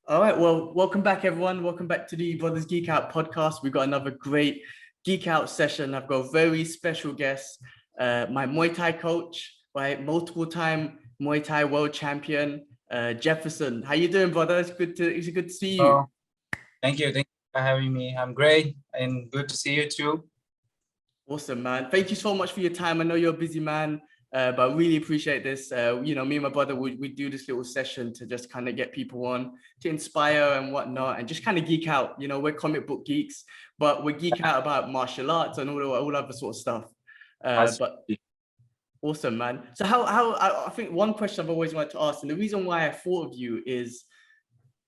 All right, well, welcome back, everyone. Welcome back to the Brothers Geek Out podcast. We've got another great Geek Out session. I've got a very special guest, my Muay Thai coach, right? Multiple time Muay Thai world champion, Jeferson. How you doing, brother? It's good to see you. Oh, thank you. Thank you for having me. I'm great and good to see you too. Awesome, man. Thank you so much for your time. I know you're a busy man, but I really appreciate this. Me and my brother, we do this little session to just kind of get people on, to inspire and whatnot, and just kind of geek out. We're comic book geeks, but we geek out about martial arts and all other sort of stuff. As But awesome, man. So I think one question I've always wanted to ask, and the reason why I thought of you is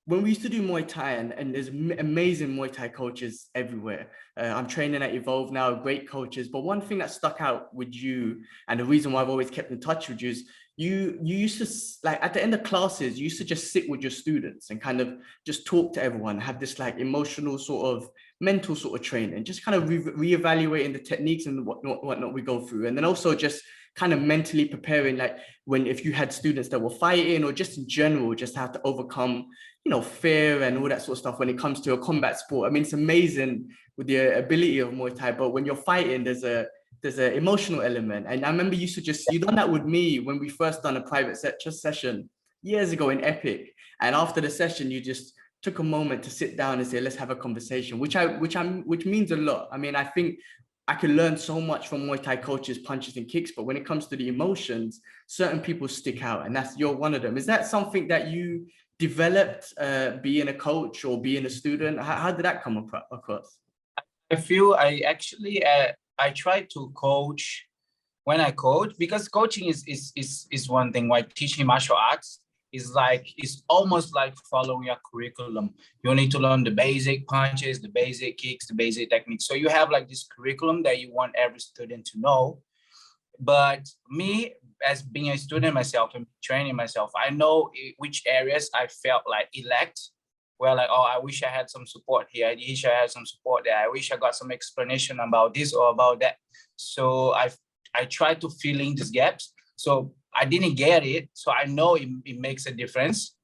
when we used to do Muay Thai, and there's amazing Muay Thai coaches everywhere. I'm training at Evolve now, great coaches. But one thing that stuck out with you, and the reason why I've always kept in touch with you, is you used to, like, at the end of classes, you used to just sit with your students and kind of just talk to everyone, have this like emotional sort of mental sort of training, just kind of reevaluating the techniques and whatnot we go through. And then also just kind of mentally preparing, like if you had students that were fighting, or just in general, just have to overcome fear and all that sort of stuff when it comes to a combat sport. I mean, it's amazing with the ability of Muay Thai, but when you're fighting, there's an emotional element. And I remember you done that with me when we first done a private session years ago in Epic. And after the session, you just took a moment to sit down and say, let's have a conversation, which means a lot. I mean, I think I can learn so much from Muay Thai coaches, punches and kicks, but when it comes to the emotions, certain people stick out, and you're one of them. Is that something that you developed being a coach or being a student? How did that come across? I feel I try to coach when I coach, because coaching is one thing. While teaching martial arts is almost like following a curriculum. You need to learn the basic punches, the basic kicks, the basic techniques. So you have like this curriculum that you want every student to know. But me, as being a student myself and training myself, I know which areas I felt like elect. Well, like, oh, I wish I had some support here. I wish I had some support there. I wish I got some explanation about this or about that. So I tried to fill in these gaps. So I didn't get it. So I know it makes a difference,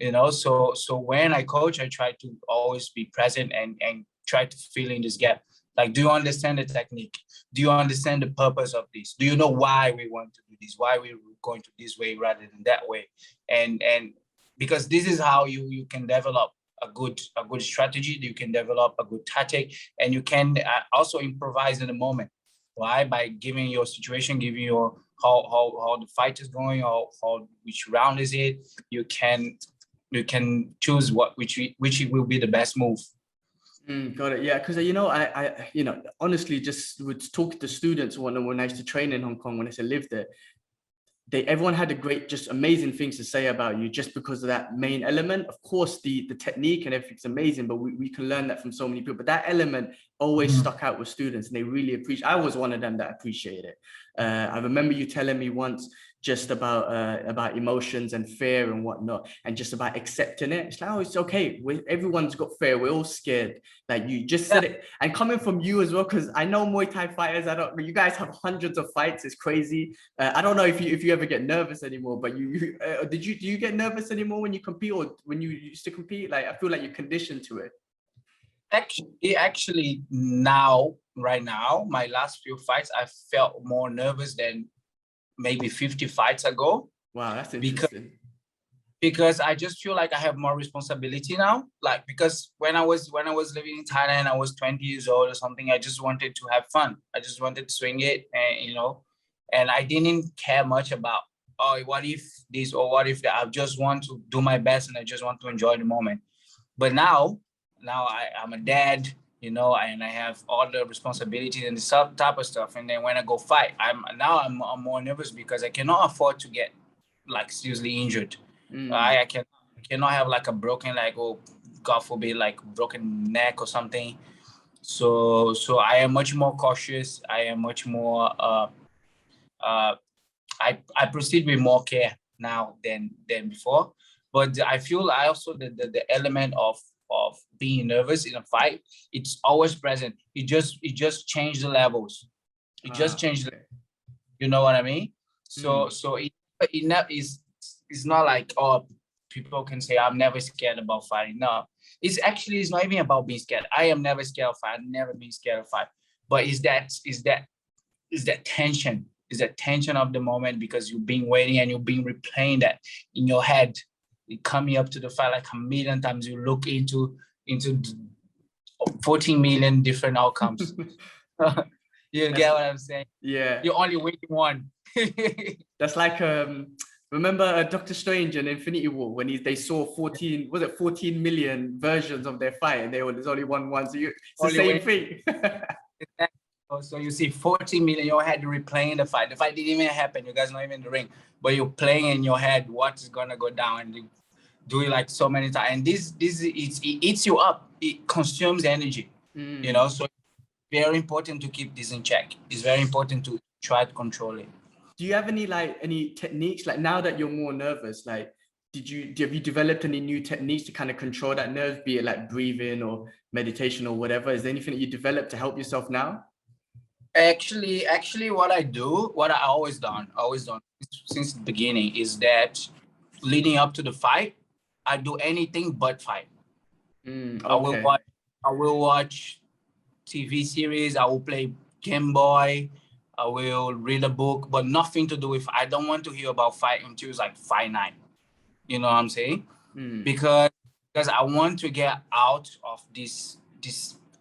So when I coach, I try to always be present and try to fill in this gap. Like, do you understand the technique? Do you understand the purpose of this? Do you know why we want to do this? Why we're going to this way rather than that way? And because this is how you can develop a good strategy. You can develop a good tactic, and you can also improvise in the moment. Why? By giving your situation, giving your how the fight is going, or which round is it. You can choose which will be the best move. Got it. Yeah, because I honestly just would talk to students when I used to train in Hong Kong, when I used to live there. Everyone had just amazing things to say about you, just because of that main element. Of course, the technique and everything's amazing, but we can learn that from so many people. But that element always stuck out with students, and they really appreciate. I was one of them that appreciated it. I remember you telling me once just about emotions and fear and whatnot, and just about accepting it. It's like, oh, it's okay. Everyone's got fear. We're all scared. Like, you just said it, and coming from you as well, because I know Muay Thai fighters. You guys have hundreds of fights. It's crazy. I don't know if you ever get nervous anymore, but do you get nervous anymore when you compete, or when you used to compete? Like, I feel like you're conditioned to it. Actually, right now, my last few fights, I felt more nervous than maybe 50 fights ago. Wow, that's interesting. Because I just feel like I have more responsibility now. Like, because when I was living in Thailand, I was 20 years old or something. I just wanted to have fun. I just wanted to swing it, and I didn't care much about, oh, what if this or what if that. I just want to do my best, and I just want to enjoy the moment. But now I'm a dad, and I have all the responsibilities and this type of stuff. And then when I go fight, I'm more nervous, because I cannot afford to get like seriously injured. I cannot have like a broken, like, oh, God forbid, like broken neck or something. So I am much more cautious. I am much more I proceed with more care now than before. But I feel the element of being nervous in a fight, it's always present. It just changed the levels. It just changed. You know what I mean? So it's not like, oh, people can say I'm never scared about fighting. No, it's not even about being scared. I am never scared of fight. I've never been scared of fight. But is that tension? Is that tension of the moment because you've been waiting and you've been replaying that in your head, coming up to the fight like a million times. You look into 14 million different outcomes. You get what I'm saying? Yeah. You're only waiting one. That's like remember Doctor Strange and Infinity War when they saw 14 million versions of their fight and there's only one. So it's the same thing. So you see 14 million in your head replaying the fight. The fight didn't even happen. You guys not even in the ring, but you're playing in your head what's gonna go down, and you do it like so many times. And it eats you up. It consumes energy. You know, so very important to keep this in check. It's very important to try to control it. Do you have any techniques, like now that you're more nervous, like have you developed any new techniques to kind of control that nerve, be it like breathing or meditation or whatever? Is there anything that you developed to help yourself now? Actually, what I always done since the beginning is that leading up to the fight, I do anything but fight. Okay. I will watch TV series. I will play Game Boy. I will read a book, but nothing to do with. I don't want to hear about fight until it's like fight night. You know what I'm saying? Because I want to get out of this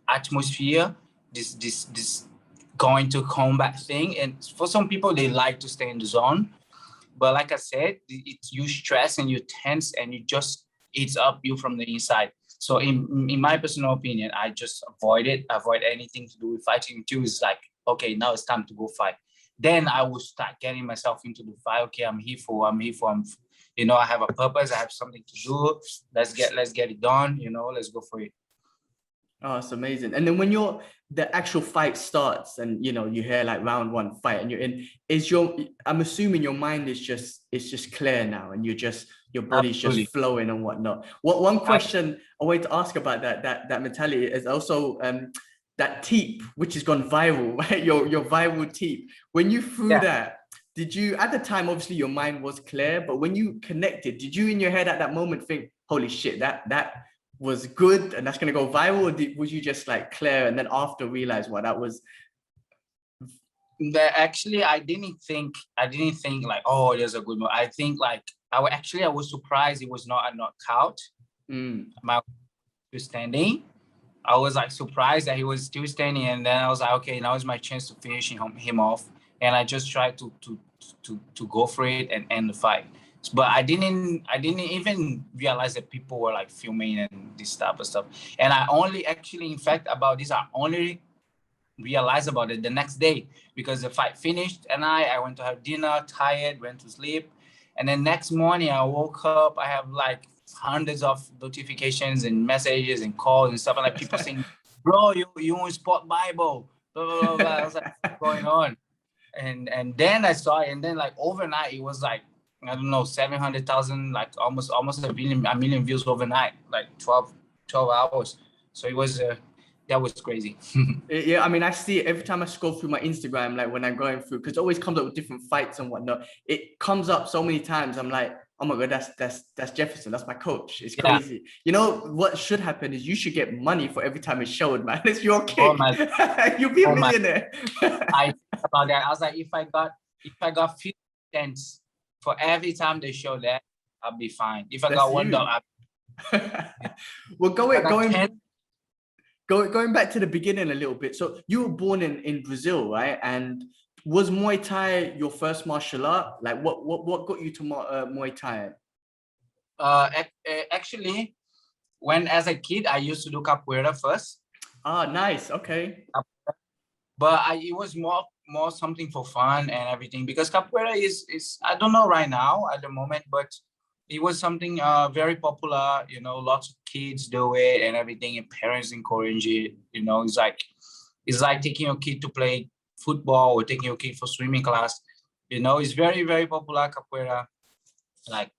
atmosphere, this going to combat thing. And for some people, they like to stay in the zone. But like I said, you stress and you tense and you just eats up you from the inside. So in my personal opinion, I just avoid anything to do with fighting until it's like, okay, now it's time to go fight. Then I will start getting myself into the fight. Okay, I'm here for, you know, I have a purpose. I have something to do. Let's get it done. You know, let's go for it. Oh, it's amazing. And then when the actual fight starts and, you know, you hear like round one fight and you're in, I'm assuming your mind is just clear now and your body's Absolutely. just flowing and whatnot. One question I wanted to ask about that mentality is also that teep, which has gone viral, right? Your viral teep. When you threw that, did you, at the time, obviously your mind was clear, but when you connected, did you in your head at that moment think, holy shit, that was good and that's going to go viral? Or was you just like clear and then after realize what that was? Actually, I didn't think like, oh, there's a good one. I think like, I was surprised it was not a knockout. My was standing. I was like surprised that he was still standing, and then I was like, okay, now is my chance to finish him off. And I just tried to go for it and end the fight. But I didn't even realize that people were like filming and this type of stuff. And I only actually, in fact, about this, I only realized about it the next day because the fight finished and I went to have dinner, tired, went to sleep. And then next morning I woke up, I have like hundreds of notifications and messages and calls and stuff, and like people saying, bro, you in Sport Bible, blah, blah, blah, blah. I was like, what's going on? And then I saw it, and then like overnight it was like, I don't know, 700,000, like almost a million views overnight, like 12 hours. So it was that was crazy. Yeah, I mean, I see it every time I scroll through my Instagram, like when I'm going through, because it always comes up with different fights and whatnot. It comes up so many times. I'm like, oh my God, that's Jeferson. That's my coach. It's crazy. Yeah. You know, what should happen is you should get money for every time it's showed, man. It's your kick. Oh, you'll be a millionaire. I about that. I was like, if I got 50 cents for every time they show that, I'll be fine. If I got $1, well, going back to the beginning a little bit. So you were born in Brazil, right? And was Muay Thai your first martial art? Like what got you to Muay Thai? Actually, when as a kid, I used to do capoeira first. Ah, nice. Okay. But it was more something for fun and everything, because capoeira is I don't know right now at the moment, but it was something very popular. You know, lots of kids do it and everything, and parents encourage it. You know, it's like taking your kid to play football or taking your kid for swimming class. You know, it's very, very popular, capoeira. Like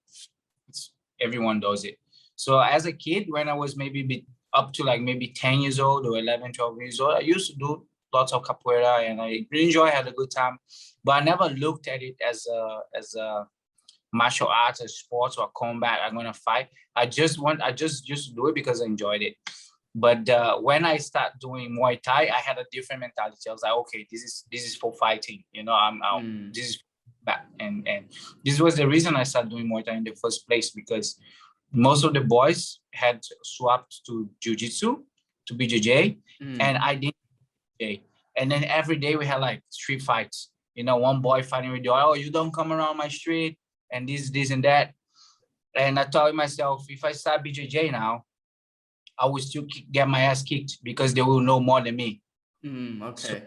everyone does it. So as a kid, when I was maybe up to like maybe 10 years old or 11, 12 years old, I used to do lots of capoeira and I really had a good time. But I never looked at it as a martial arts or sports or combat, I'm gonna fight. I just do it because I enjoyed it. But when I start doing Muay Thai, I had a different mentality. I was like, okay, this is for fighting. You know, this is that, and this was the reason I started doing Muay Thai in the first place, because most of the boys had swapped to Jiu-Jitsu, to BJJ, and I didn't. And then every day we had like street fights. You know, one boy fighting with the other, oh, you don't come around my street, and this and that. And I told myself, if I start BJJ now, I will still get my ass kicked because they will know more than me. Okay. So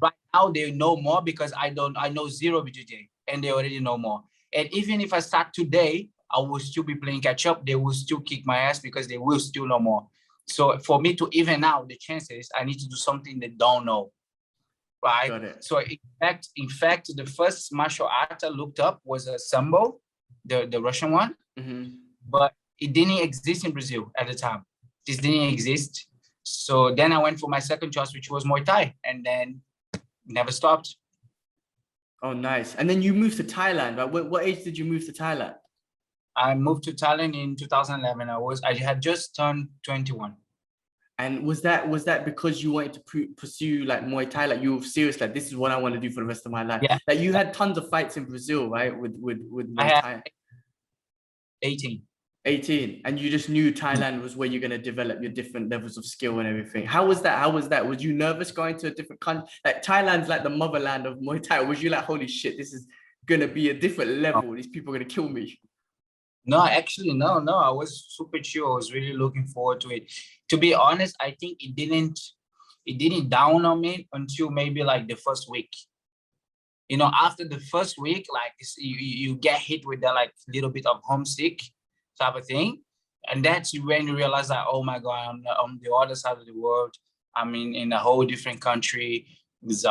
right now they know more because I know zero BJJ, and they already know more. And even if I start today, I will still be playing catch up. They will still kick my ass because they will still know more. So for me to even out the chances, I need to do something they don't know. Right. Got it. So in fact, the first martial art I looked up was a Sambo, the Russian one, but it didn't exist in Brazil at the time. This didn't exist. So then I went for my second choice, which was Muay Thai, and then never stopped. Oh, nice. And then you moved to Thailand, right? What age did you move to Thailand? I moved to Thailand in 2011. I had just turned 21. And was that because you wanted to pursue like Muay Thai? Like you were serious, like this is what I want to do for the rest of my life. Yeah. Like you had tons of fights in Brazil, right? With Muay Thai. 18. 18, and you just knew Thailand was where you're going to develop your different levels of skill and everything. How was that? Was you nervous going to a different country? Like Thailand's like the motherland of Muay Thai. Was you like, holy shit, this is going to be a different level. These people are going to kill me. No, actually, no. I was super chill. I was really looking forward to it. To be honest, I think it didn't down on me until maybe like the first week. You know, after the first week, like you get hit with that like little bit of homesick type of thing. And that's when you realize that, oh my God, I'm on the other side of the world. I'm in a whole different country. It's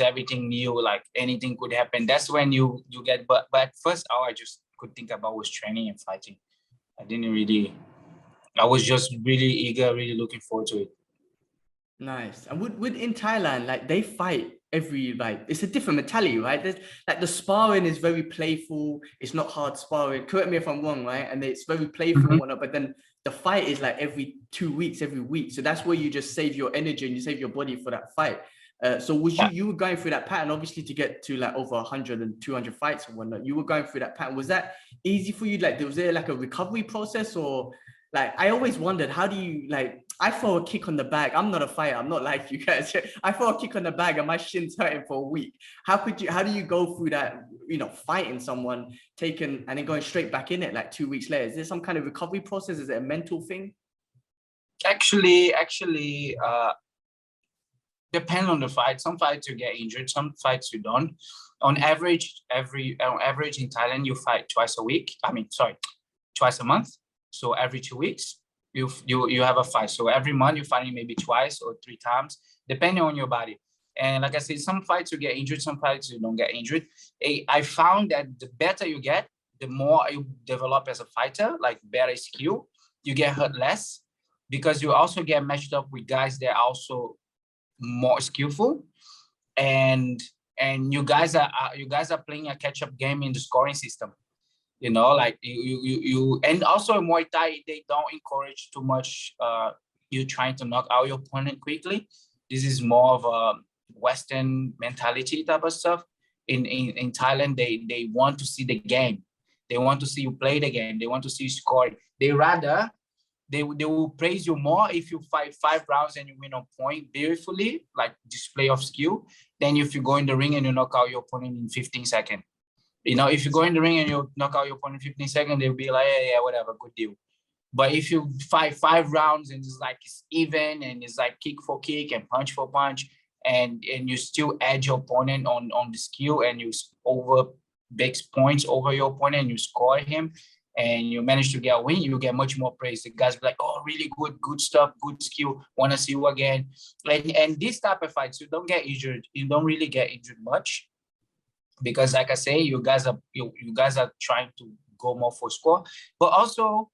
everything new, like anything could happen. That's when you get, but first all I just could think about was training and fighting. I was just really eager, really looking forward to it. Nice. And would in Thailand, like they fight it's a different mentality, right? There's like the sparring is very playful. It's not hard sparring. Correct me if I'm wrong, right? And it's very playful and whatnot, but then the fight is like every 2 weeks, every week. So that's where you just save your energy and you save your body for that fight. So you were going through that pattern, obviously, to get to like over 100 and 200 fights and whatnot. You were going through that pattern. Was that easy for you? Like, was there like a recovery process, or like, I always wondered, how do you, like, I throw a kick on the bag. I'm not a fighter. I'm not like you guys. I throw a kick on the bag and my shin's hurting for a week. How do you go through that, you know, fighting someone, and then going straight back in it like 2 weeks later? Is there some kind of recovery process? Is it a mental thing? Actually, depend on the fight. Some fights you get injured, some fights you don't. On average in Thailand, you fight twice a month. So every 2 weeks, you have a fight. So every month you're fighting maybe twice or 3 times, depending on your body. And like I said, some fights you get injured, some fights you don't get injured. I found that the better you get, the more you develop as a fighter, like better skill, you get hurt less, because you also get matched up with guys that are also more skillful, and you guys are playing a catch-up game in the scoring system. You know, like you and also in Muay Thai, they don't encourage too much you trying to knock out your opponent quickly. This is more of a Western mentality type of stuff. In Thailand, they want to see the game. They want to see you play the game. They want to see you score. They will praise you more if you fight 5 rounds and you win a point beautifully, like display of skill, than if you go in the ring and you knock out your opponent in 15 seconds. You know, if you go in the ring and you knock out your opponent in 15 seconds, they'll be like, yeah, whatever, good deal. But if you fight 5 rounds and it's even and it's like kick for kick and punch for punch, and you still edge your opponent on the skill, and you over big points over your opponent and you score him, and you manage to get a win, you get much more praise. The guys be like, oh, really good stuff, good skill, want to see you again. And this type of fights, you don't get injured. You don't really get injured much, because like I say, you guys are trying to go more for score. But also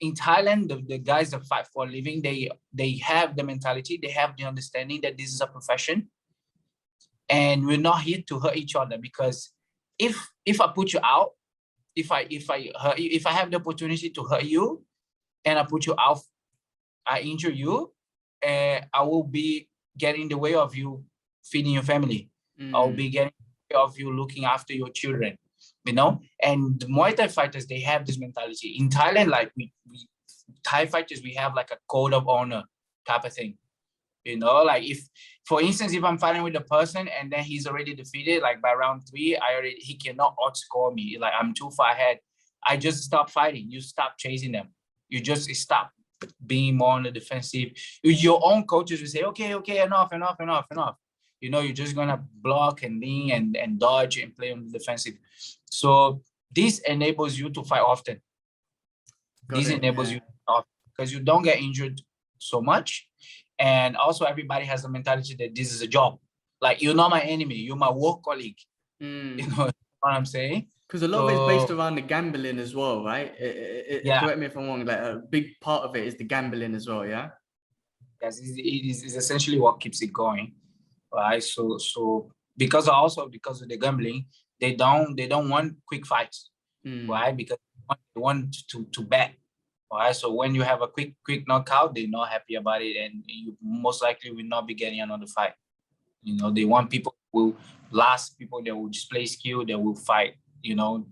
in Thailand, the guys that fight for a living, they have the mentality, they have the understanding that this is a profession, and we're not here to hurt each other, because if I put you out, if I hurt you, if I have the opportunity to hurt you and I put you out, I injure you, and I will be getting in the way of you feeding your family. I'll be getting in the way of you looking after your children, you know. And the Muay Thai fighters, they have this mentality. In Thailand, like we Thai fighters, we have like a code of honor type of thing. You know, like if, for instance, if I'm fighting with a person and then he's already defeated, like by round 3, he cannot outscore me. Like I'm too far ahead. I just stop fighting. You stop chasing them. You just stop being more on the defensive. Your own coaches will say, okay, enough. You know, you're just gonna block and lean and dodge and play on the defensive. So this enables you to fight often. This enables you because you don't get injured so much. And also everybody has the mentality that this is a job. Like, you're not my enemy, you're my work colleague. You know what I'm saying? Because a lot of it's based around the gambling as well, right? Yeah. Correct me if I'm wrong. Like a big part of it is the gambling as well, yeah. Yes, it is essentially what keeps it going, right? So because of the gambling, they don't want quick fights, right? Because they want to bet, right? So when you have a quick knockout, they're not happy about it, and you most likely will not be getting another fight. You know, they want people who will last, people that will display skill, that will fight, you know,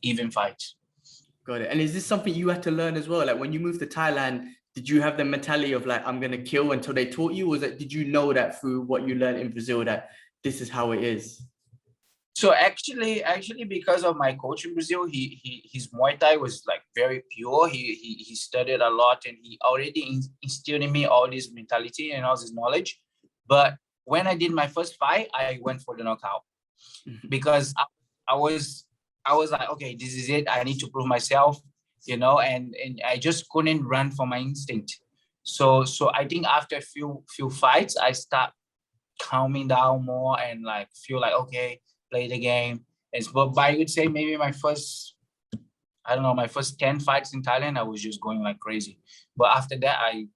even fights. Got it. And is this something you had to learn as well? Like when you moved to Thailand, did you have the mentality of like, I'm going to kill until they taught you? Or was that, did you know that through what you learned in Brazil that this is how it is? So actually, because of my coach in Brazil, his Muay Thai was like very pure. He studied a lot, and he already instilled in me all this mentality and all this knowledge. But when I did my first fight, I went for the knockout because I was like, okay, this is it. I need to prove myself, you know, and I just couldn't run from my instinct. So I think after a few fights, I start calming down more and like feel like, okay, play the game. But I would say maybe my first 10 fights in Thailand, I was just going like crazy. But after that, I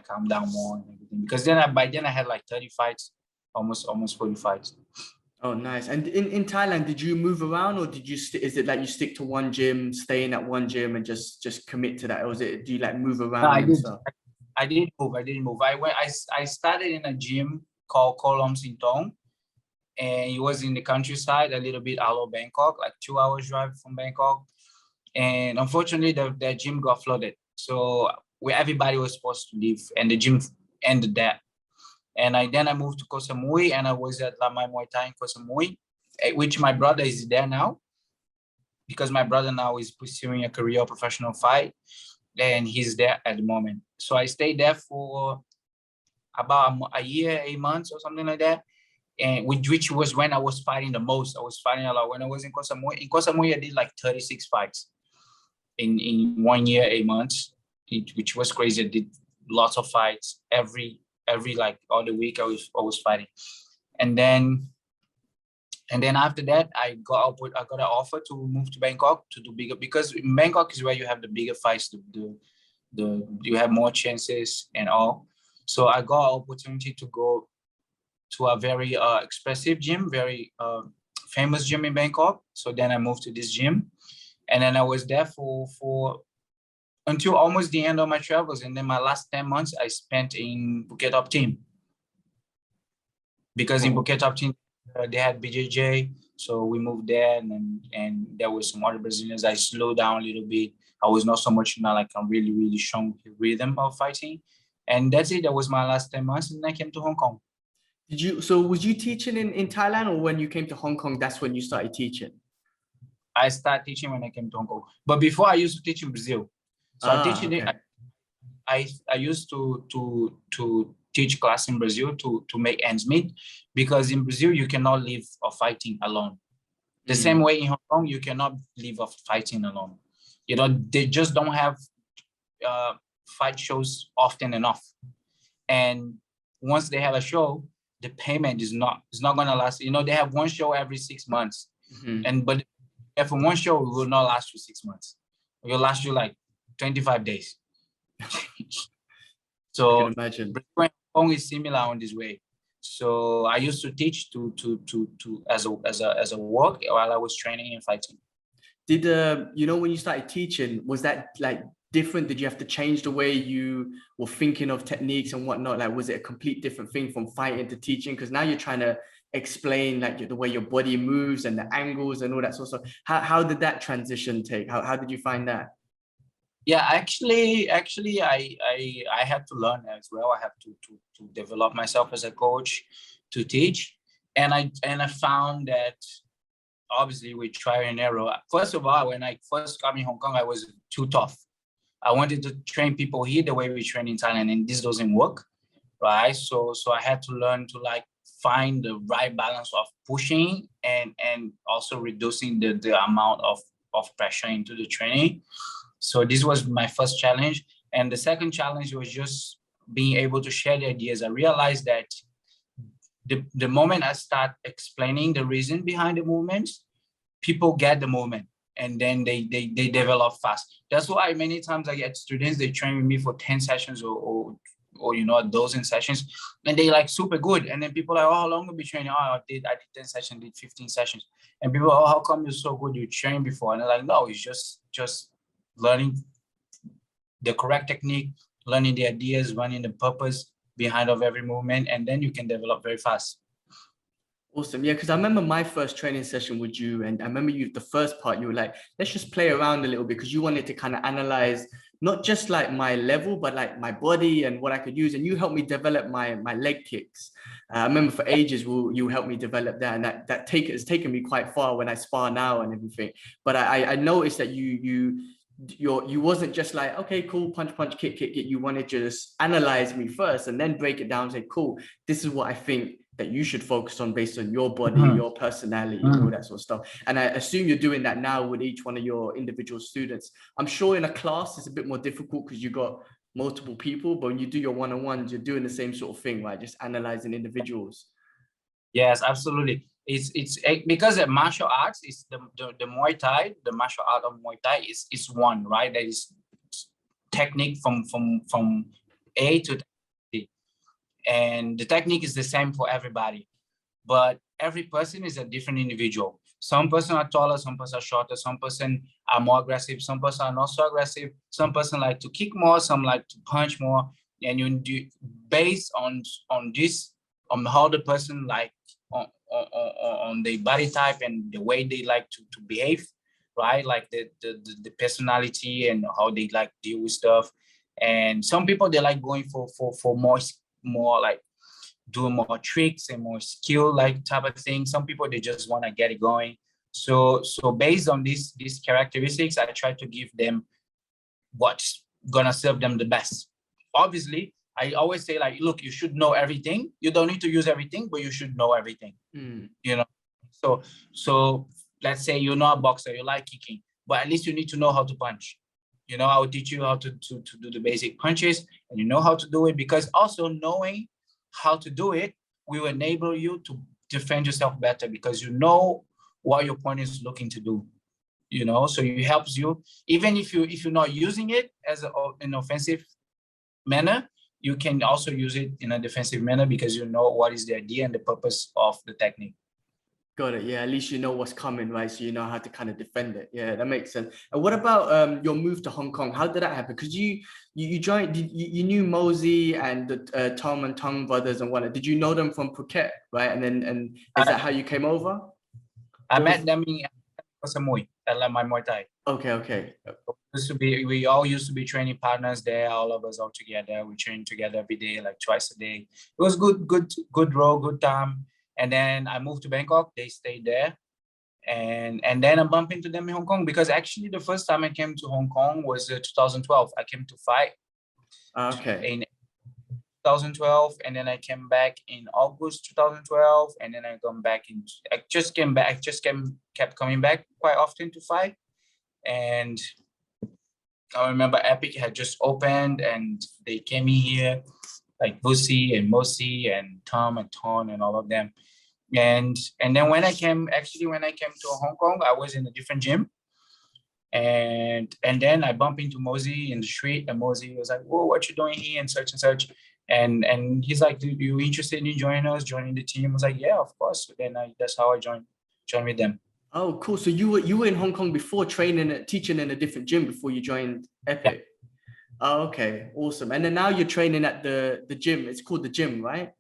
calmed down more and everything, because by then I had like 30 fights, almost 40 fights. Oh, nice. And in Thailand, did you move around, or did you is it like you stick to one gym, stay in at one gym and just commit to that? Or do you like move around? No, I didn't move. I started in a gym called Kolom Sintong, and it was in the countryside, a little bit out of Bangkok, like 2 hours drive from Bangkok. And unfortunately, the gym got flooded. So where everybody was supposed to live, and the gym ended that. And then I moved to Koh Samui, and I was at Lamai Muay Thai in Koh Samui, which my brother is there now, because my brother now is pursuing a career professional fight, and he's there at the moment. So I stayed there for about a year, 8 months or something like that. And which was when I was fighting the most. I was fighting a lot when I was in Koh Samui. In Koh Samui, I did like 36 fights in 1 year, 8 months, which was crazy. I did lots of fights every like all the week. I was fighting, and then after that, I got an offer to move to Bangkok to do bigger, because in Bangkok is where you have the bigger fights. You have more chances and all. So I got an opportunity to go to a very expressive gym, very famous gym in Bangkok. So then I moved to this gym, and then I was there for until almost the end of my travels. And then my last 10 months I spent in Phuket Top Team, because in Phuket Top Team they had BJJ. So we moved there, and there was some other Brazilians. I slowed down a little bit. I was not so much like a really, really strong rhythm of fighting. And that's it. That was my last 10 months. And I came to Hong Kong. Was you teaching in Thailand, or when you came to Hong Kong, that's when you started teaching? I started teaching when I came to Hong Kong. But before, I used to teach in Brazil. So I used to teach class in Brazil to make ends meet, because in Brazil you cannot live of fighting alone. The same way in Hong Kong you cannot live of fighting alone. You know, they just don't have fight shows often enough. And once they have a show, the payment is not gonna last. You know, they have one show every 6 months, but if one show will not last you 6 months, it will last you like 25 days. So I can imagine. Hong Kong is similar on this way. So I used to teach as a work while I was training and fighting. Did you know, when you started teaching, was that like different? Did you have to change the way you were thinking of techniques and whatnot? Like, was it a complete different thing from fighting to teaching? Because now you're trying to explain like the way your body moves and the angles and all that sort of stuff. How did that transition take? How did you find that? Yeah, actually, I had to learn as well. I have to develop myself as a coach to teach, and I found that obviously with trial and error. First of all, when I first got in Hong Kong, I was too tough. I wanted to train people here the way we train in Thailand, and this doesn't work, right? So I had to learn to like find the right balance of pushing and also reducing the amount of pressure into the training. So this was my first challenge. And the second challenge was just being able to share the ideas. I realized that the moment I start explaining the reason behind the movements, people get the movement and then they develop fast. That's why many times I get students, they train with me for 10 sessions or you know, a dozen sessions, and they like super good. And then people are like, oh, how long have you training? Oh, I did 10 sessions, did 15 sessions. And people are, oh, how come you're so good? You trained before. And they're like, no, it's just learning the correct technique, learning the ideas, learning the purpose behind of every movement, and then you can develop very fast. Awesome. Yeah, because I remember my first training session with you, and I remember you, the first part, you were like, let's just play around a little bit, because you wanted to kind of analyze not just like my level, but like my body and what I could use. And you helped me develop my leg kicks. I remember for ages, you helped me develop that, and that has taken me quite far when I spar now and everything. But I noticed that you wasn't just like, okay, cool, punch, punch, kick, kick, kick. You wanted to just analyze me first and then break it down and say, cool, this is what I think that you should focus on based on your body, your personality, and all that sort of stuff. And I assume you're doing that now with each one of your individual students. I'm sure in a class it's a bit more difficult because you got multiple people, but when you do your one-on-ones, you're doing the same sort of thing, right? Just analyzing individuals. Yes, absolutely. It's because the martial arts is the Muay Thai, the martial art of Muay Thai is one, right? That is technique from A to Z. And the technique is the same for everybody, but every person is a different individual. Some person are taller, some person are shorter, some person are more aggressive, some person are not so aggressive, some person like to kick more, some like to punch more. And you do based on this, on how the person like on their body type and the way they like to behave, right? Like the personality and how they like deal with stuff. And some people, they like going for more like doing more tricks and more skill like type of thing. Some people, they just want to get it going. So based on these characteristics, I try to give them what's gonna serve them the best. Obviously, I always say, like, look, you should know everything. You don't need to use everything, but you should know everything. You know, so let's say you're not a boxer, you like kicking, but at least you need to know how to punch. You know, I will teach you how to do the basic punches, and you know how to do it, because also knowing how to do it will enable you to defend yourself better, because you know what your opponent is looking to do. You know, so it helps you, even if you're not using it as an offensive manner, you can also use it in a defensive manner, because you know what is the idea and the purpose of the technique. Got it. Yeah, at least you know what's coming, right? So you know how to kind of defend it. Yeah, that makes sense. And what about your move to Hong Kong? How did that happen? Because you joined, you knew Mosey and the Tom and Tom brothers and whatnot. Did you know them from Phuket, right? And is that how you came over? I met them in Samui at my Muay Thai. Okay. We all used to be training partners there. All of us all together. We trained together every day, like twice a day. It was good role, good time. And then I moved to Bangkok. They stayed there, and then I bumped into them in Hong Kong, because actually the first time I came to Hong Kong was 2012. I came to fight. Okay. In 2012, and then I came back in August 2012, and then I kept coming back quite often to fight. And I remember Epic had just opened, and they came in here, like Bussy and Mosi and Tom and Ton and all of them. And then when I came to Hong Kong, I was in a different gym. And then I bumped into Mosi in the street, and Mosi was like, "Whoa, what you doing here?" and such. And he's like, "Do you interested in joining the team?" I was like, "Yeah, of course." So then that's how I joined with them. Oh, cool. So you were in Hong Kong before teaching in a different gym before you joined Epic. Yeah. Oh, okay, awesome. And then now you're training at the gym. It's called the gym, right?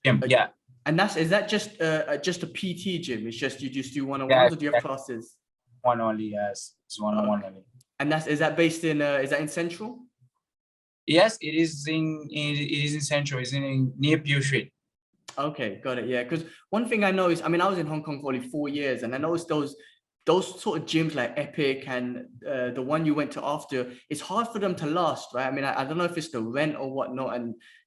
Gym, yeah. And is that just a PT gym? It's just you just do Yeah, one-on-ones, or do you have classes? one only, yes. It's one-on-one Okay. only. And is that based in is that in Central? Yes, it is in Central. It's in near Pure Street. Okay, got it. Yeah, because one thing I know is, I mean, I was in Hong Kong for only 4 years, and I noticed those sort of gyms like Epic and the one you went to after, it's hard for them to last, right? I mean, I don't know if it's the rent or whatnot,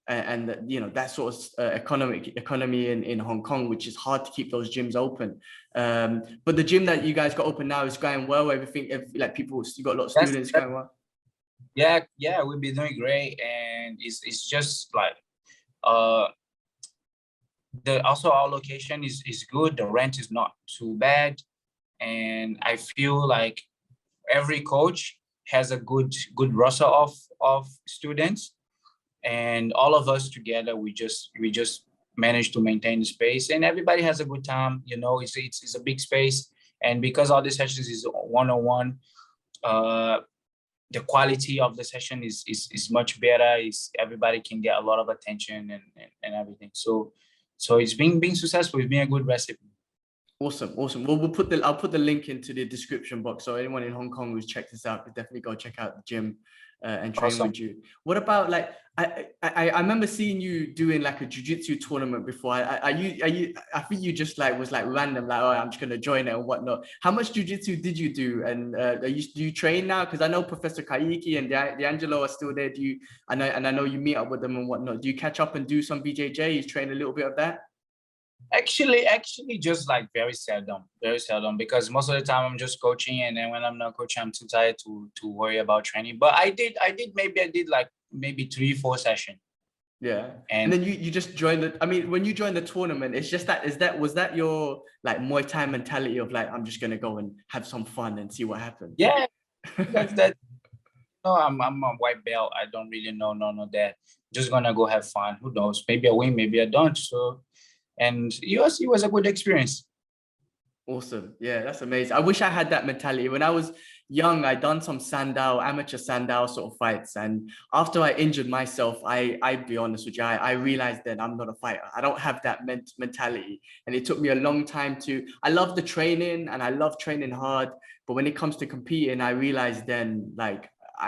and you know that sort of economy in Hong Kong, which is hard to keep those gyms open. But the gym that you guys got open now is going well. Like people, you got a lot of students going well. Yeah, we'll be doing great, and it's just like also our location is good. The rent is not too bad, and I feel like every coach has a good roster of students, and all of us together we just manage to maintain the space, and everybody has a good time. You know, it's a big space, and because all the sessions is one-on-one, the quality of the session is much better. Everybody can get a lot of attention and everything. So it's being successful. It's been a good recipe. Awesome. Well, I'll put the link into the description box, so anyone in Hong Kong who's checked this out could definitely go check out the gym and train with you. What about, like, I remember seeing you doing like a jiu-jitsu tournament before. I think you just was random, like, oh, I'm just gonna join it and whatnot. How much jiu-jitsu did you do? And do you train now? Because I know Professor Kaiki and D'Angelo are still there. I know you meet up with them and whatnot. Do you catch up and do some BJJ? You train a little bit of that? Actually, just like very seldom, because most of the time I'm just coaching, and then when I'm not coaching, I'm too tired to worry about training. But I did like maybe 3-4 sessions. Yeah. And then you just joined I mean, when you joined the tournament, it's just was that your like Muay Thai mentality of like, I'm just gonna go and have some fun and see what happens? Yeah, that's that. No, I'm a white belt. I don't really know that. Just gonna go have fun. Who knows? Maybe I win, maybe I don't. So, and it was a good experience. Awesome. Yeah, that's amazing. I wish I had that mentality. When I was young, I done some amateur Sandao sort of fights. And after I injured myself, I'd be honest with you, I realized that I'm not a fighter. I don't have that mentality. And it took me a long time I love the training and I love training hard. But when it comes to competing, I realized then, like,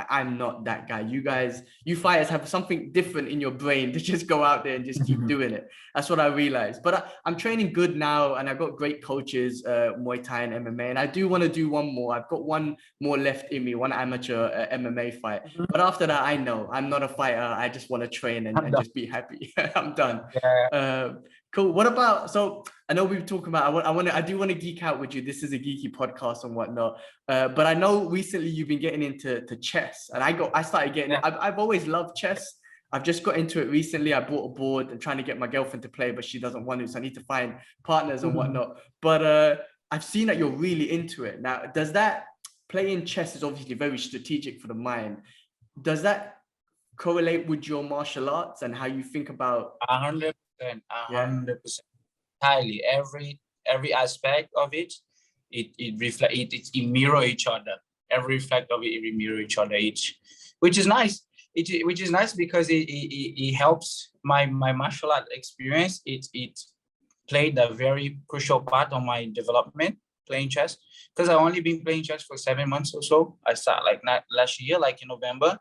I'm not that guy. You fighters have something different in your brain to just go out there and just keep doing it. That's what I realized. But I'm training good now, and I've got great coaches, Muay Thai and MMA. And I do want to do one more. I've got one more left in me, one amateur MMA fight. But after that, I know I'm not a fighter. I just want to train and just be happy. I'm done. Yeah. Cool. What about, so I know we've talked about, I do want to geek out with you. This is a geeky podcast and whatnot. But I know recently you've been getting into chess, and I started getting, I've always loved chess. I've just got into it recently. I bought a board and trying to get my girlfriend to play, but she doesn't want to, so I need to find partners and whatnot. But I've seen that you're really into it. Now, does that, playing chess is obviously very strategic for the mind. Does that correlate with your martial arts and how you think about 100%, 100%, entirely. Every aspect of it, it mirror each other. Every fact of it mirror each other, which is nice. Which is nice because it helps my martial art experience. It played a very crucial part on my development playing chess, because I've only been playing chess for 7 months or so. I started like last year, like in November,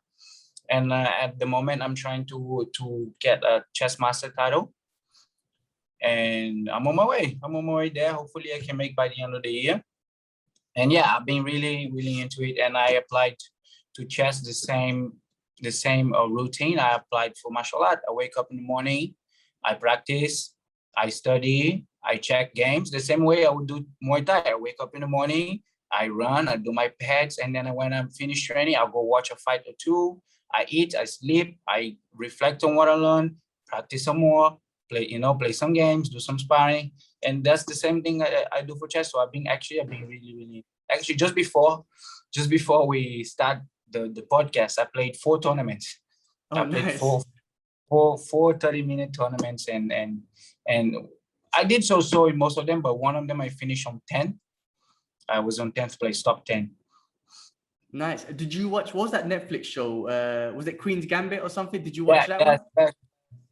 and at the moment I'm trying to get a chess master title, and I'm on my way there. Hopefully I can make by the end of the year. And yeah, I've been really into it, and I applied to chess the same routine I applied for martial art. I wake up in the morning, I practice, I study, I check games the same way I would do Muay Thai. I wake up in the morning, I run, I do my pads, and then when I'm finished training, I'll go watch a fight or two. I eat, I sleep, I reflect on what I learned, practice some more, play some games, do some sparring, and that's the same thing I do for chess. So I've been really actually just before we start the podcast, I played 4 tournaments. Oh, nice. four 30-minute tournaments, and I did so in most of them, but one of them I finished on 10th. I was on 10th place, top 10. Nice. Did you watch, what was that Netflix show? Was it Queen's Gambit or something? Did you watch that one?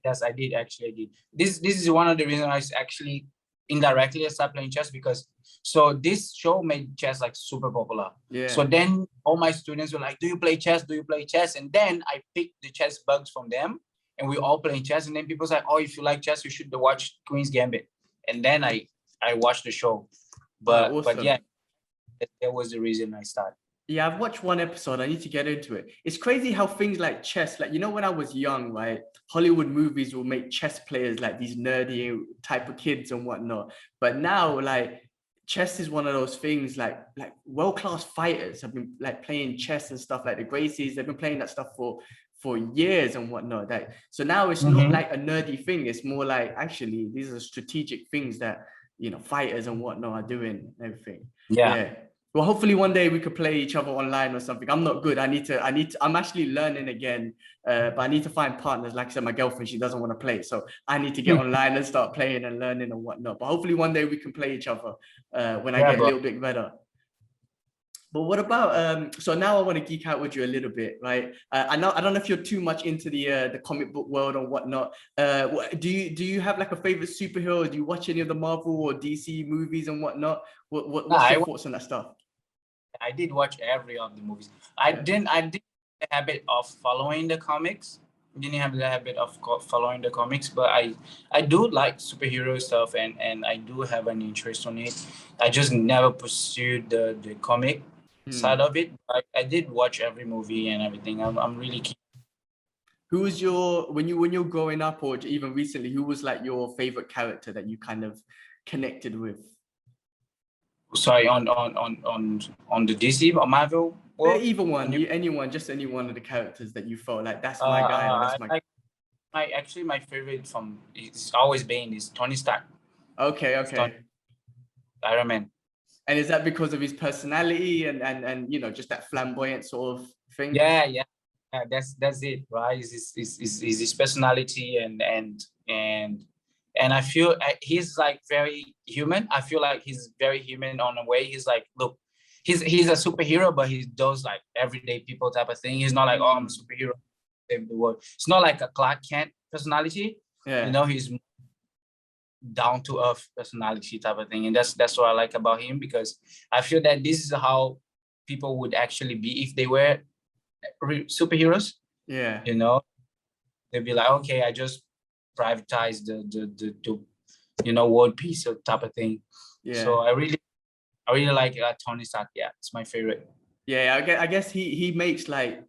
Yes, I did actually. I did. This is one of the reasons I actually indirectly started playing chess, because so this show made chess like super popular. Yeah. So then all my students were like, "Do you play chess? Do you play chess?" And then I picked the chess bugs from them, and we all playing chess. And then people say, "Oh, if you like chess, you should watch Queen's Gambit." And then I watched the show. But awesome. yeah, that was the reason I started. Yeah, I've watched one episode. I need to get into it. It's crazy how things like chess, like, you know, when I was young, right, Hollywood movies will make chess players like these nerdy type of kids and whatnot. But now, like, chess is one of those things, like world-class fighters have been like playing chess and stuff, like the Gracies. They've been playing that stuff for years and whatnot. Like, so now it's not like a nerdy thing. It's more like, actually, these are strategic things that, you know, fighters and whatnot are doing and everything. Yeah. Well, hopefully one day we could play each other online or something. I'm not good. I'm actually learning again, but I need to find partners. Like I said, my girlfriend, she doesn't want to play. So I need to get online and start playing and learning and whatnot. But hopefully one day we can play each other when I get a little bit better. But what about, so now I want to geek out with you a little bit, right? I don't know if you're too much into the comic book world or whatnot. Do you have like a favorite superhero? Do you watch any of the Marvel or DC movies and whatnot? What's your thoughts on that stuff? I did watch every of the movies. I didn't have the habit of following the comics. Didn't have the habit of following the comics, but I do like superhero stuff, and I do have an interest on it. I just never pursued the comic side of it. I did watch every movie and everything. I'm really keen. Who was your, when you're growing up or even recently, who was like your favorite character that you kind of connected with? Sorry, on the DC or Marvel world? Either one, anyone, just any one of the characters that you felt like, that's my guy, or that's my favorite from it's always been is Tony Stark. Okay. Iron Man. And is that because of his personality and you know, just that flamboyant sort of thing? Yeah, that's it, right? Is his personality and I feel he's like very human. I feel like he's very human on a way. He's like, look, he's a superhero, but he does like everyday people type of thing. He's not like, oh, I'm a superhero, save the world. It's not like a Clark Kent personality. Yeah. You know, he's down to earth personality type of thing, and that's what I like about him, because I feel that this is how people would actually be if they were superheroes. Yeah, you know, they'd be like, okay, I just privatize the you know, world peace type of thing. Yeah. So I really like Tony Stark. Yeah, it's my favorite. Yeah, I guess he makes like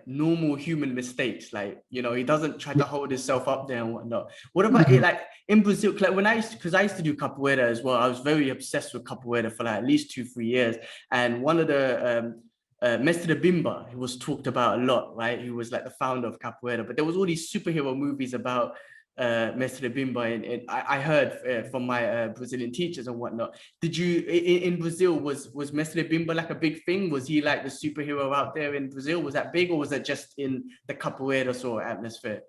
normal human mistakes. Like, you know, he doesn't try to hold himself up there and whatnot. What about it, like in Brazil? Like when I used to do capoeira as well. I was very obsessed with capoeira for like at least 2-3 years. And one of the Mestre Bimba, he was talked about a lot, right? He was like the founder of capoeira. But there was all these superhero movies about Mestre Bimba, and I heard from my Brazilian teachers and whatnot. Did you in Brazil, was Mestre Bimba like a big thing? Was he like the superhero out there in Brazil? Was that big, or was that just in the capoeira sort of atmosphere?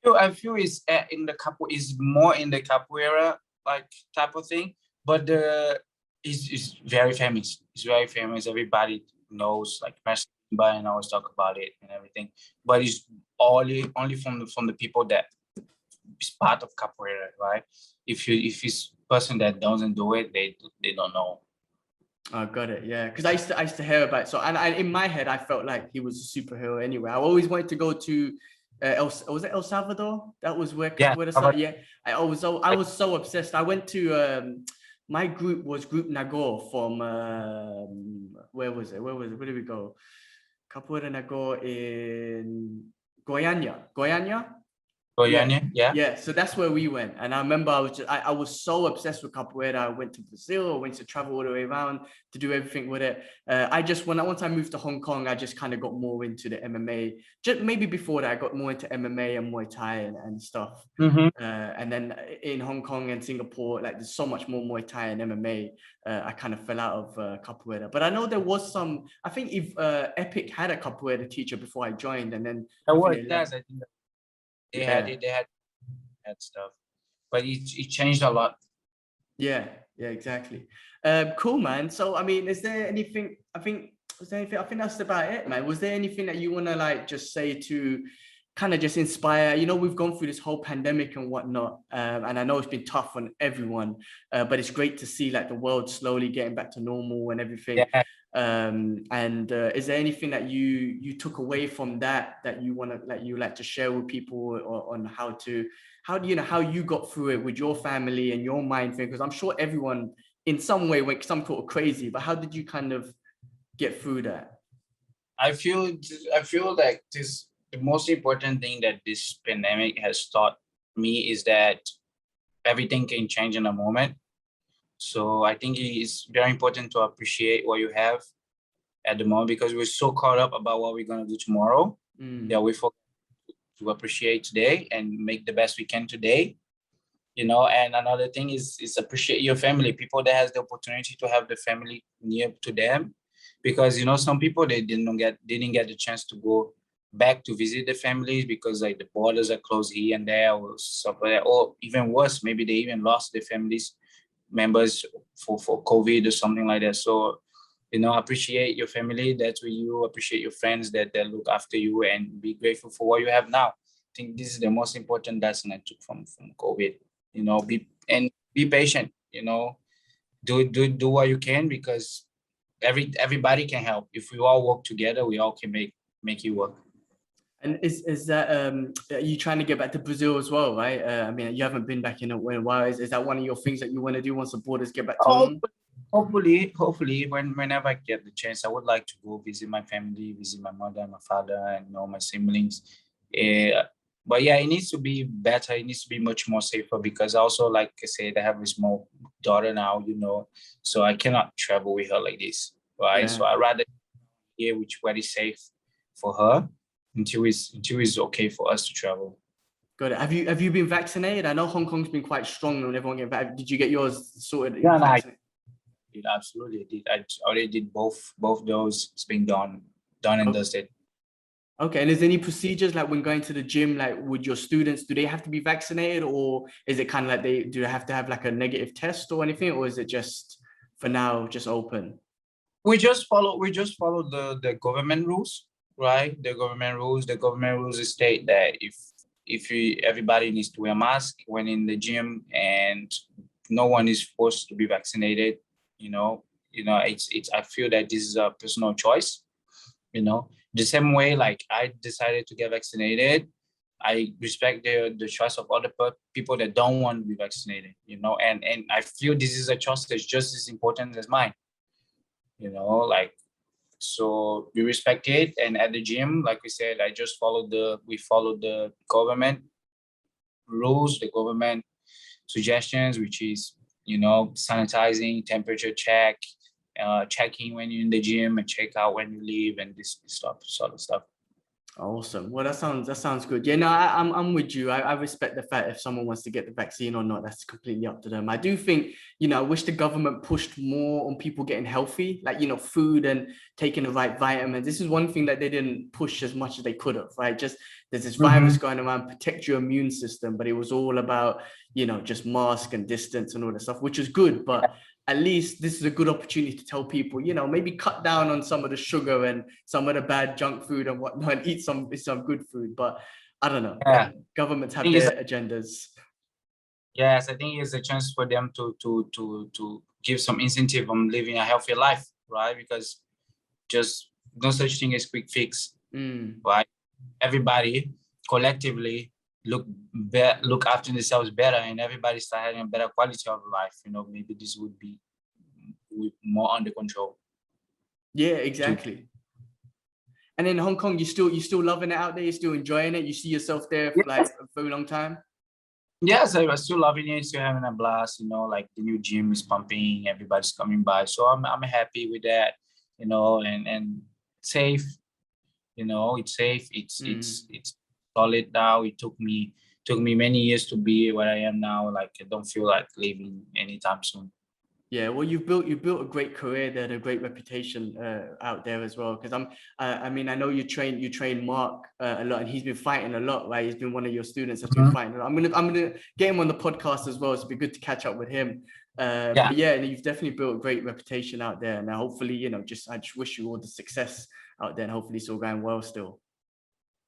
I feel it's in the is more in the capoeira like type of thing, but is very famous. It's very famous. Everybody knows like Mestre Bimba, and always talk about it and everything. But it's only from the people that is part of capoeira, right? If it's person that doesn't do it, they don't know. Oh, got it. Yeah, because I used to hear about it. So, and in my head, I felt like he was a superhero anyway. I always wanted to go to was it El Salvador? That was where capoeira started. Yeah, I was so obsessed. I went to my group was Group Nagor from where was it? Where did we go? Capoeira Nagor in Goiânia. Yeah. So that's where we went, and I remember I was so obsessed with capoeira. I went to Brazil. I went to travel all the way around to do everything with it. Once I moved to Hong Kong, I just kind of got more into the MMA. Just maybe before that, I got more into MMA and Muay Thai and stuff. And then in Hong Kong and Singapore, like there's so much more Muay Thai and MMA. I kind of fell out of capoeira, but I know there was some. I think if Epic had a capoeira teacher before I joined, and then I think They had it. They had stuff, but it changed a lot. Yeah, exactly. Cool, man. So, I mean, is there anything? I think that's about it, man. Was there anything that you want to like just say to kind of just inspire? You know, we've gone through this whole pandemic and whatnot, and I know it's been tough on everyone, but it's great to see like the world slowly getting back to normal and everything. Yeah. And is there anything that you took away from that you want to like to share with people on how do you know how you got through it with your family and your mind thing? Because I'm sure everyone in some way went some sort of crazy, but how did you kind of get through that? I feel like this the most important thing that this pandemic has taught me is that everything can change in a moment. So I think it is very important to appreciate what you have at the moment, because we're so caught up about what we're going to do tomorrow that we forget to appreciate today and make the best we can today. You know, and another thing is appreciate your family, people that has the opportunity to have the family near to them, because you know some people they didn't get the chance to go back to visit the families because like the borders are closed here and there or stuff like that, or even worse, maybe they even lost their families members for COVID or something like that. So you know, appreciate your family. That's where you appreciate your friends that look after you, and be grateful for what you have now. I think this is the most important lesson I took from COVID. You know, be patient. You know, do what you can, because everybody can help. If we all work together, we all can make it work. And is that are you trying to get back to Brazil as well, right? I mean, you haven't been back in a while. Is that one of your things that you want to do once the borders get back to normal? Hopefully, whenever I get the chance, I would like to go visit my family, visit my mother and my father, and all my siblings. But yeah, it needs to be better. It needs to be much more safer, because also, like I said, I have a small daughter now, you know, so I cannot travel with her like this, right? So I rather here, which where is safe for her until it's okay for us to travel. Got it. Have you been vaccinated? I know Hong Kong's been quite strong on everyone getting back. Did you get yours sorted? Yeah, I did, absolutely did. I already did both those. It's been done and dusted. Okay, and is there any procedures like when going to the gym, like with your students, do they have to be vaccinated, or is it kind of like do they have to have like a negative test or anything, or is it just for now just open? We just follow the government rules, right? The government rules state that everybody needs to wear a mask when in the gym, and no one is forced to be vaccinated. You know, it's I feel that this is a personal choice. You know, the same way like I decided to get vaccinated, I respect the choice of other people that don't want to be vaccinated. You know, and I feel this is a choice that's just as important as mine. You know, like, so we respect it. And at the gym, like we said, we followed the government rules, the government suggestions, which is, you know, sanitizing, temperature check, checking when you're in the gym, and check out when you leave, and this stuff, sort of stuff. Awesome. Well, that sounds good. Yeah, no, I'm with you. I respect the fact if someone wants to get the vaccine or not, that's completely up to them. I do think, you know, I wish the government pushed more on people getting healthy, like, you know, food and taking the right vitamins. This is one thing that they didn't push as much as they could have, right? Just there's this virus going around, protect your immune system, but it was all about, you know, just mask and distance and all that stuff, which is good, but at least this is a good opportunity to tell people, you know, maybe cut down on some of the sugar and some of the bad junk food and whatnot, and eat some good food. But I don't know. Yeah. Governments have their agendas. Yes, I think it's a chance for them to give some incentive on living a healthier life, right? Because just no such thing as quick fix, right? Everybody collectively look after themselves better, and everybody start having a better quality of life. You know, maybe this would be more under control. Yeah, exactly. And in Hong Kong, you still loving it out there? You're still enjoying it? You see yourself there for like a very long time? Yes, I was still loving it, still having a blast. You know, like the new gym is pumping, everybody's coming by, so I'm happy with that. You know, and safe. You know, it's safe. It's solid now. It took me many years to be where I am now. Like I don't feel like leaving anytime soon. Yeah, well, you've built a great career there, and a great reputation out there as well. Because I mean, I know you train Mark a lot, and he's been fighting a lot, right? He's been one of your students that's been Mhm. fighting a lot. I'm gonna get him on the podcast as well, so it'd be good to catch up with him. Yeah, But yeah, you've definitely built a great reputation out there, and hopefully, I just wish you all the success out there, and hopefully it's all going well still.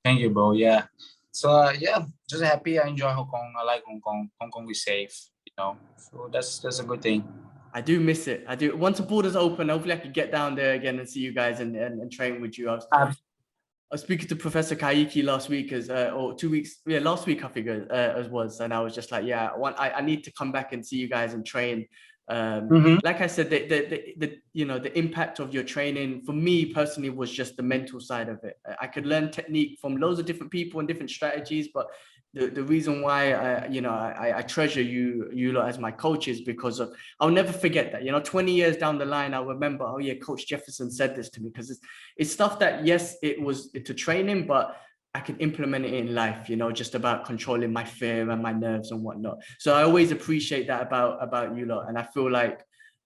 thank you, bro. Yeah. So yeah, just happy. I enjoy Hong Kong. I like Hong Kong. Hong Kong is safe, you know. So that's a good thing. I do miss it. I do. Once the borders open, hopefully I could get down there again and see you guys and train with you. I was speaking to Professor Kaiki last week, or 2 weeks, yeah, last week I figured as was, and I was just like, yeah, I need to come back and see you guys and train. Mhm. Like I said, the impact of your training for me personally was just the mental side of it. I could learn technique from loads of different people and different strategies, but the reason why I treasure you lot as my coaches because of I'll never forget that. 20 years down the line, I'll remember, oh yeah, Coach Jeferson said this to me because it's stuff that, yes, it was to training, but I can implement it in life, just about controlling my fear and my nerves and whatnot. So I always appreciate that about you lot. And I feel like,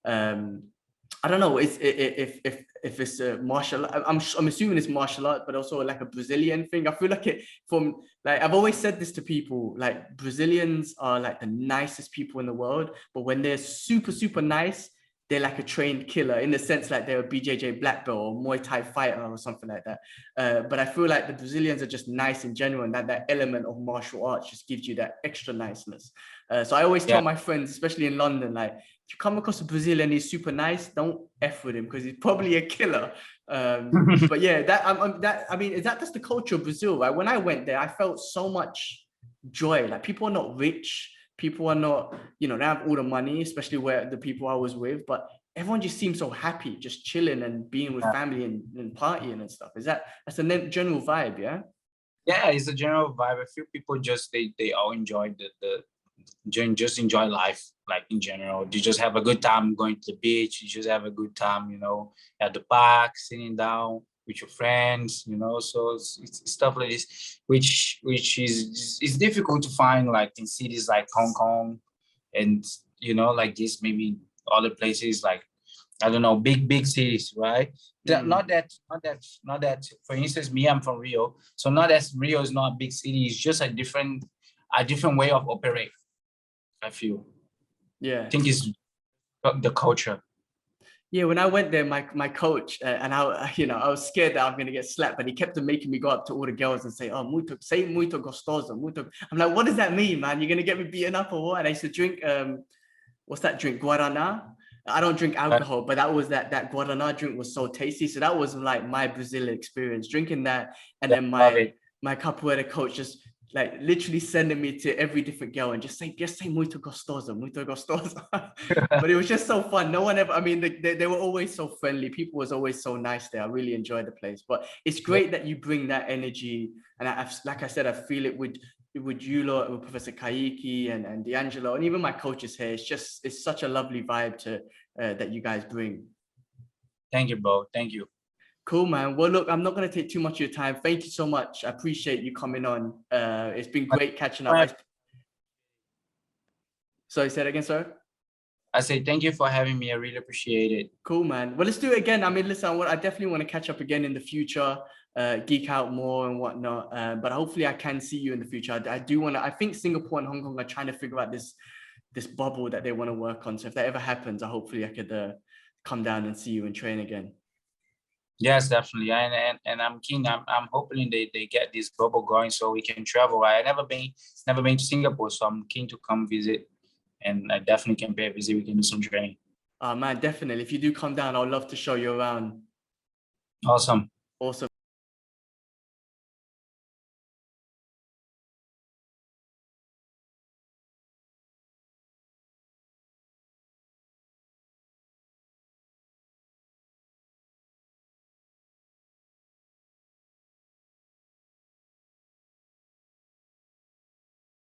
I don't know, if it's a martial art, I'm assuming it's martial art, but also like a Brazilian thing. I feel like I've always said this to people, like Brazilians are like the nicest people in the world, but when they're super, super nice, they're like a trained killer in the sense like they're a BJJ black belt or Muay Thai fighter or something like that. But I feel like the Brazilians are just nice in general, and that element of martial arts just gives you that extra niceness. So I always tell Yeah. my friends, especially in London, like if you come across a Brazilian and he's super nice, don't F with him because he's probably a killer. But yeah, I mean, is that just the culture of Brazil, right? When I went there, I felt so much joy. Like people are not rich. People are not, they have all the money, especially where the people I was with, but everyone just seems so happy, just chilling and being with family and partying and stuff. That's a general vibe, yeah? Yeah, it's a general vibe. A few people just they all enjoy just enjoy life, like in general. You just have a good time going to the beach. You just have a good time, at the park, sitting down with your friends, So it's stuff like this, which is difficult to find like in cities like Hong Kong, and like this maybe other places like I don't know, big cities, right? Not that. For instance, me, I'm from Rio, so not that Rio is not a big city. It's just a different way of operate. I feel. Yeah. I think it's the culture. Yeah, when I went there, my coach and I was scared that I'm gonna get slapped, but he kept on making me go up to all the girls and say, "Oh, muito gostoso, muito." I'm like, "What does that mean, man? You're gonna get me beaten up or what?" And I used to drink what's that drink? Guarana. I don't drink alcohol, but that Guarana drink was so tasty. So that was like my Brazil experience, drinking that, and Yeah, then love it. my capoeira coach just like literally sending me to every different girl and just say muito gostoso, muito gostoso. But it was just so fun. No one ever, I mean, they were always so friendly. People was always so nice there. I really enjoyed the place. But it's great that you bring that energy. And like I said, I feel it with you lot, with Professor Kaiki and D'Angelo, and even my coaches here. It's such a lovely vibe to that you guys bring. Thank you, bro. Thank you. Cool, man. Well, look, I'm not going to take too much of your time. Thank you so much. I appreciate you coming on. It's been great catching up. Sorry, say it again, sir. I say thank you for having me. I really appreciate it. Cool, man. Well, let's do it again. I mean, listen, I definitely want to catch up again in the future, geek out more and whatnot. But hopefully I can see you in the future. I do want to, I think Singapore and Hong Kong are trying to figure out this bubble that they want to work on. So if that ever happens, hopefully I could come down and see you and train again. Yes, definitely. And I'm keen. I'm hoping they get this bubble going so we can travel. Right? I never been to Singapore, so I'm keen to come visit. And I definitely can pay a visit. We can do some training. Man, definitely. If you do come down, I'd love to show you around. Awesome. Awesome.